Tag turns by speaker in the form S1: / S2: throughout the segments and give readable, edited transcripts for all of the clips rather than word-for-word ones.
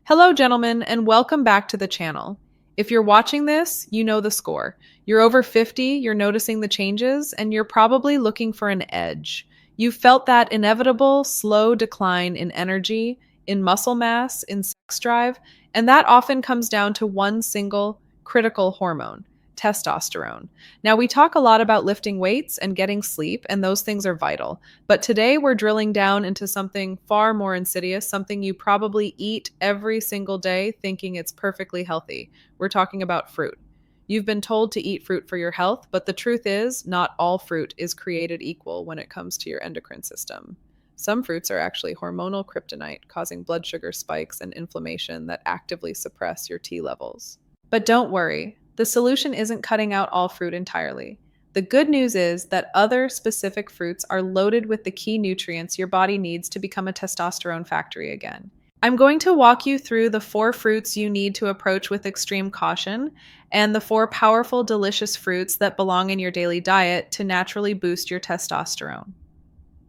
S1: Hello, gentlemen, and welcome back to the channel. If you're watching this, you know the score. You're over 50, you're noticing the changes, and you're probably looking for an edge. You've felt that inevitable, slow decline in energy, in muscle mass, in sex drive, and that often comes down to one single critical hormone: testosterone. Now, we talk a lot about lifting weights and getting sleep, and those things are vital. But today we're drilling down into something far more insidious, something you probably eat every single day thinking it's perfectly healthy. We're talking about fruit. You've been told to eat fruit for your health, but the truth is, not all fruit is created equal when it comes to your endocrine system. Some fruits are actually hormonal kryptonite, causing blood sugar spikes and inflammation that actively suppress your T levels. But don't worry, the solution isn't cutting out all fruit entirely. The good news is that other specific fruits are loaded with the key nutrients your body needs to become a testosterone factory again. I'm going to walk you through the 4 fruits you need to approach with extreme caution and the 4 powerful, delicious fruits that belong in your daily diet to naturally boost your testosterone.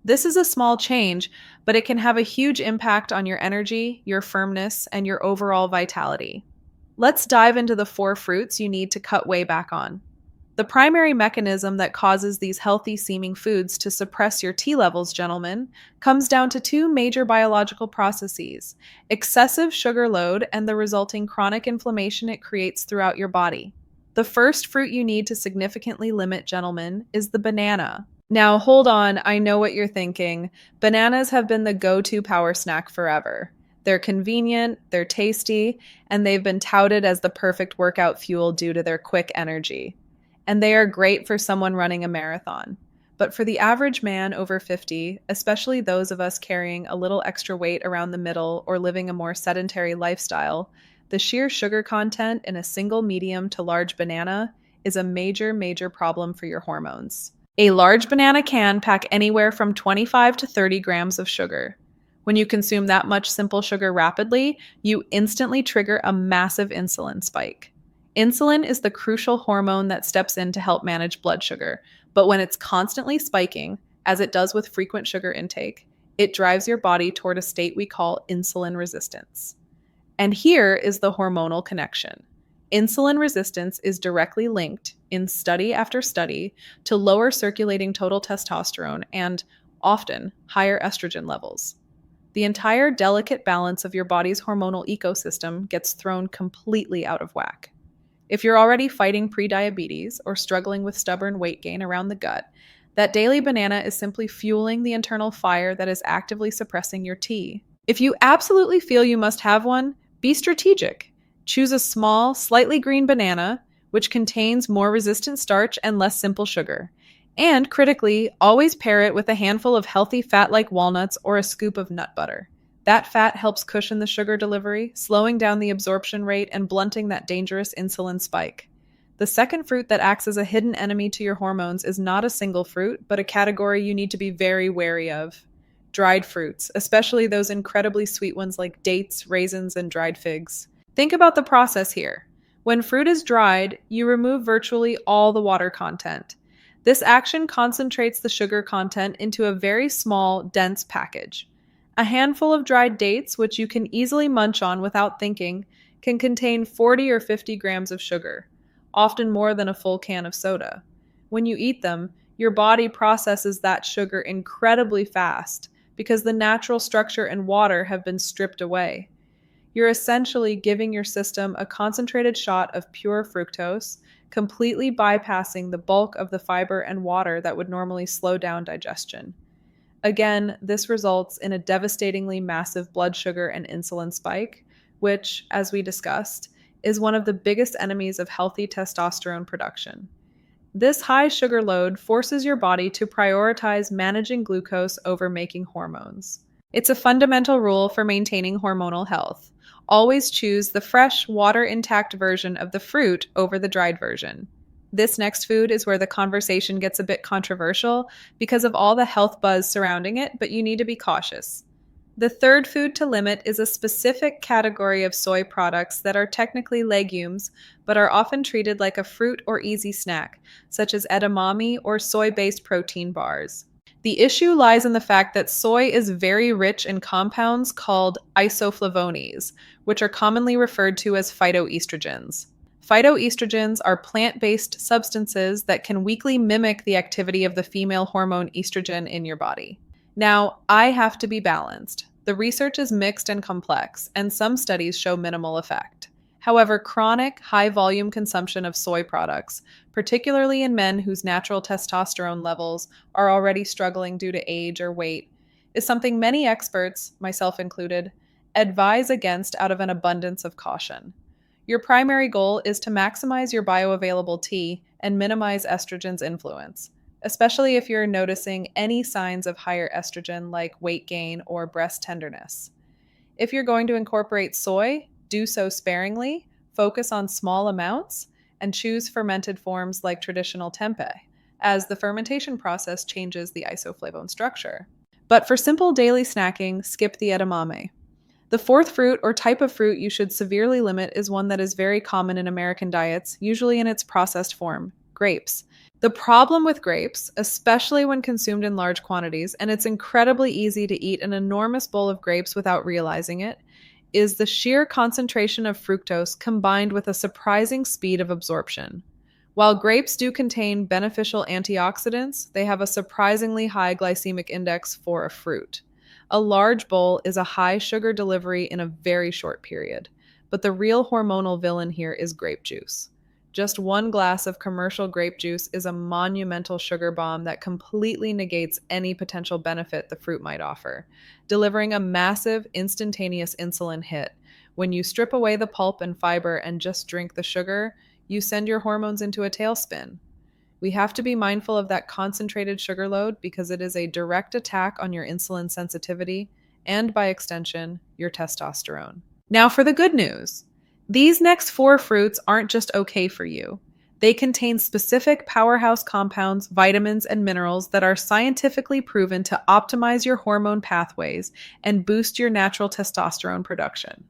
S1: This is a small change, but it can have a huge impact on your energy, your firmness, and your overall vitality. Let's dive into the 4 fruits you need to cut way back on. The primary mechanism that causes these healthy-seeming foods to suppress your T levels, gentlemen, comes down to 2 major biological processes: excessive sugar load and the resulting chronic inflammation it creates throughout your body. The first fruit you need to significantly limit, gentlemen, is the banana. Now, hold on, I know what you're thinking. Bananas have been the go-to power snack forever. They're convenient, they're tasty, and they've been touted as the perfect workout fuel due to their quick energy. And they are great for someone running a marathon. But for the average man over 50, especially those of us carrying a little extra weight around the middle or living a more sedentary lifestyle, the sheer sugar content in a single medium to large banana is a major problem for your hormones. A large banana can pack anywhere from 25 to 30 grams of sugar. When you consume that much simple sugar rapidly, you instantly trigger a massive insulin spike. Insulin is the crucial hormone that steps in to help manage blood sugar, but when it's constantly spiking, as it does with frequent sugar intake, it drives your body toward a state we call insulin resistance. And here is the hormonal connection. Insulin resistance is directly linked, in study after study, to lower circulating total testosterone and, often, higher estrogen levels. The entire delicate balance of your body's hormonal ecosystem gets thrown completely out of whack. If you're already fighting prediabetes or struggling with stubborn weight gain around the gut, that daily banana is simply fueling the internal fire that is actively suppressing your T. If you absolutely feel you must have one, be strategic. Choose a small, slightly green banana, which contains more resistant starch and less simple sugar. And critically, always pair it with a handful of healthy fat like walnuts or a scoop of nut butter. That fat helps cushion the sugar delivery, slowing down the absorption rate and blunting that dangerous insulin spike. The second fruit that acts as a hidden enemy to your hormones is not a single fruit, but a category you need to be very wary of: dried fruits, especially those incredibly sweet ones like dates, raisins, and dried figs. Think about the process here. When fruit is dried, you remove virtually all the water content. This action concentrates the sugar content into a very small, dense package. A handful of dried dates, which you can easily munch on without thinking, can contain 40 or 50 grams of sugar, often more than a full can of soda. When you eat them, your body processes that sugar incredibly fast because the natural structure and water have been stripped away. You're essentially giving your system a concentrated shot of pure fructose, completely bypassing the bulk of the fiber and water that would normally slow down digestion. Again, this results in a devastatingly massive blood sugar and insulin spike, which, as we discussed, is one of the biggest enemies of healthy testosterone production. This high sugar load forces your body to prioritize managing glucose over making hormones. It's a fundamental rule for maintaining hormonal health. Always choose the fresh, water-intact version of the fruit over the dried version. This next food is where the conversation gets a bit controversial because of all the health buzz surrounding it, but you need to be cautious. The third food to limit is a specific category of soy products that are technically legumes, but are often treated like a fruit or easy snack, such as edamame or soy-based protein bars. The issue lies in the fact that soy is very rich in compounds called isoflavones, which are commonly referred to as phytoestrogens. Phytoestrogens are plant-based substances that can weakly mimic the activity of the female hormone estrogen in your body. Now, I have to be balanced. The research is mixed and complex, and some studies show minimal effect. However, chronic, high-volume consumption of soy products, particularly in men whose natural testosterone levels are already struggling due to age or weight, is something many experts, myself included, advise against out of an abundance of caution. Your primary goal is to maximize your bioavailable T and minimize estrogen's influence, especially if you're noticing any signs of higher estrogen like weight gain or breast tenderness. If you're going to incorporate soy, do so sparingly, focus on small amounts, and choose fermented forms like traditional tempeh, as the fermentation process changes the isoflavone structure. But for simple daily snacking, skip the edamame. The fourth fruit or type of fruit you should severely limit is one that is very common in American diets, usually in its processed form, grapes. The problem with grapes, especially when consumed in large quantities, and it's incredibly easy to eat an enormous bowl of grapes without realizing it, is the sheer concentration of fructose combined with a surprising speed of absorption. While grapes do contain beneficial antioxidants, they have a surprisingly high glycemic index for a fruit. A large bowl is a high sugar delivery in a very short period, but the real hormonal villain here is grape juice. Just one glass of commercial grape juice is a monumental sugar bomb that completely negates any potential benefit the fruit might offer, delivering a massive, instantaneous insulin hit. When you strip away the pulp and fiber and just drink the sugar, you send your hormones into a tailspin. We have to be mindful of that concentrated sugar load because it is a direct attack on your insulin sensitivity and, by extension, your testosterone. Now for the good news. These next 4 fruits aren't just okay for you. They contain specific powerhouse compounds, vitamins, and minerals that are scientifically proven to optimize your hormone pathways and boost your natural testosterone production.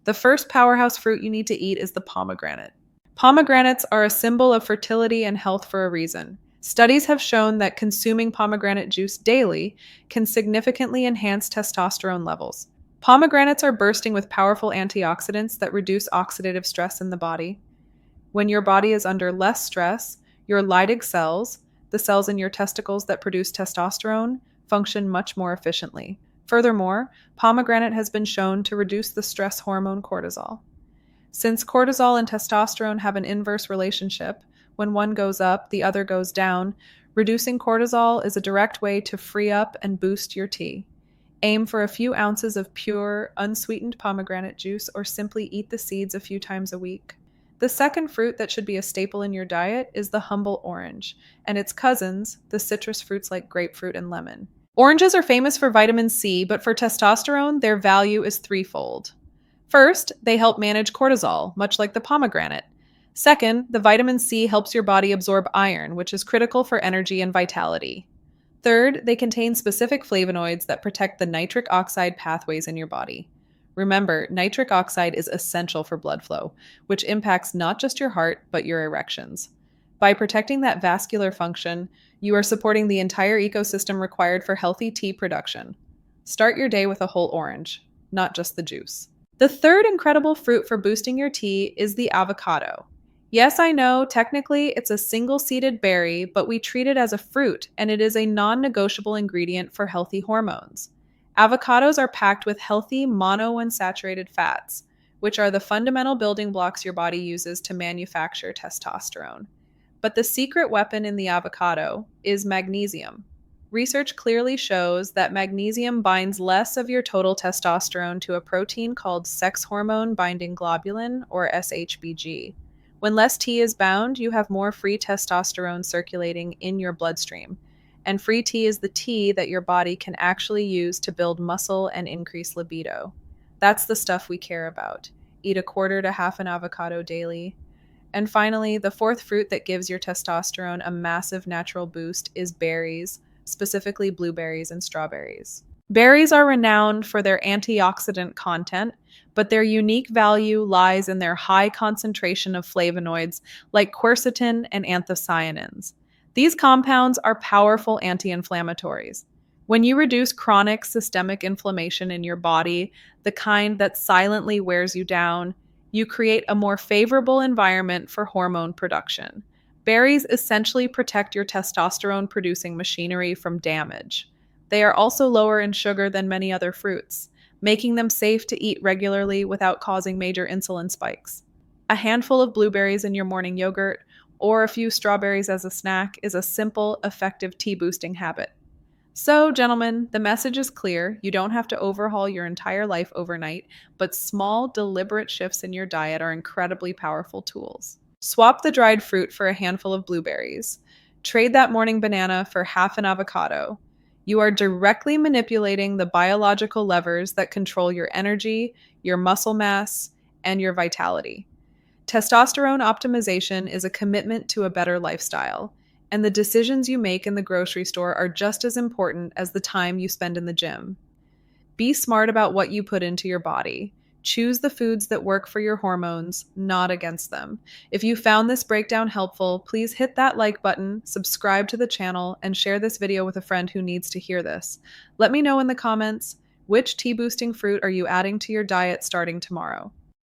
S1: The first powerhouse fruit you need to eat is the pomegranate. Pomegranates are a symbol of fertility and health for a reason. Studies have shown that consuming pomegranate juice daily can significantly enhance testosterone levels. Pomegranates are bursting with powerful antioxidants that reduce oxidative stress in the body. When your body is under less stress, your Leydig cells, the cells in your testicles that produce testosterone, function much more efficiently. Furthermore, pomegranate has been shown to reduce the stress hormone cortisol. Since cortisol and testosterone have an inverse relationship, when one goes up, the other goes down, reducing cortisol is a direct way to free up and boost your T. Aim for a few ounces of pure, unsweetened pomegranate juice or simply eat the seeds a few times a week. The second fruit that should be a staple in your diet is the humble orange, and its cousins, the citrus fruits like grapefruit and lemon. Oranges are famous for vitamin C, but for testosterone, their value is threefold. First, they help manage cortisol, much like the pomegranate. Second, the vitamin C helps your body absorb iron, which is critical for energy and vitality. Third, they contain specific flavonoids that protect the nitric oxide pathways in your body. Remember, nitric oxide is essential for blood flow, which impacts not just your heart, but your erections. By protecting that vascular function, you are supporting the entire ecosystem required for healthy T production. Start your day with a whole orange, not just the juice. The third incredible fruit for boosting your T is the avocado. Yes, I know, technically it's a single-seeded berry, but we treat it as a fruit, and it is a non-negotiable ingredient for healthy hormones. Avocados are packed with healthy monounsaturated fats, which are the fundamental building blocks your body uses to manufacture testosterone. But the secret weapon in the avocado is magnesium. Research clearly shows that magnesium binds less of your total testosterone to a protein called sex hormone binding globulin, or SHBG. When less T is bound, you have more free testosterone circulating in your bloodstream. And free T is the T that your body can actually use to build muscle and increase libido. That's the stuff we care about. Eat a quarter to half an avocado daily. And finally, the fourth fruit that gives your testosterone a massive natural boost is berries, specifically blueberries and strawberries. Berries are renowned for their antioxidant content, but their unique value lies in their high concentration of flavonoids like quercetin and anthocyanins. These compounds are powerful anti-inflammatories. When you reduce chronic systemic inflammation in your body, the kind that silently wears you down, you create a more favorable environment for hormone production. Berries essentially protect your testosterone producing machinery from damage. They are also lower in sugar than many other fruits, making them safe to eat regularly without causing major insulin spikes. A handful of blueberries in your morning yogurt or a few strawberries as a snack is a simple, effective tea boosting habit. So, gentlemen, the message is clear. You don't have to overhaul your entire life overnight, but small, deliberate shifts in your diet are incredibly powerful tools. Swap the dried fruit for a handful of blueberries. Trade that morning banana for half an avocado. You are directly manipulating the biological levers that control your energy, your muscle mass, and your vitality. Testosterone optimization is a commitment to a better lifestyle, and the decisions you make in the grocery store are just as important as the time you spend in the gym. Be smart about what you put into your body. Choose the foods that work for your hormones, not against them. If you found this breakdown helpful, please hit that like button, subscribe to the channel, and share this video with a friend who needs to hear this. Let me know in the comments, which tea boosting fruit are you adding to your diet starting tomorrow?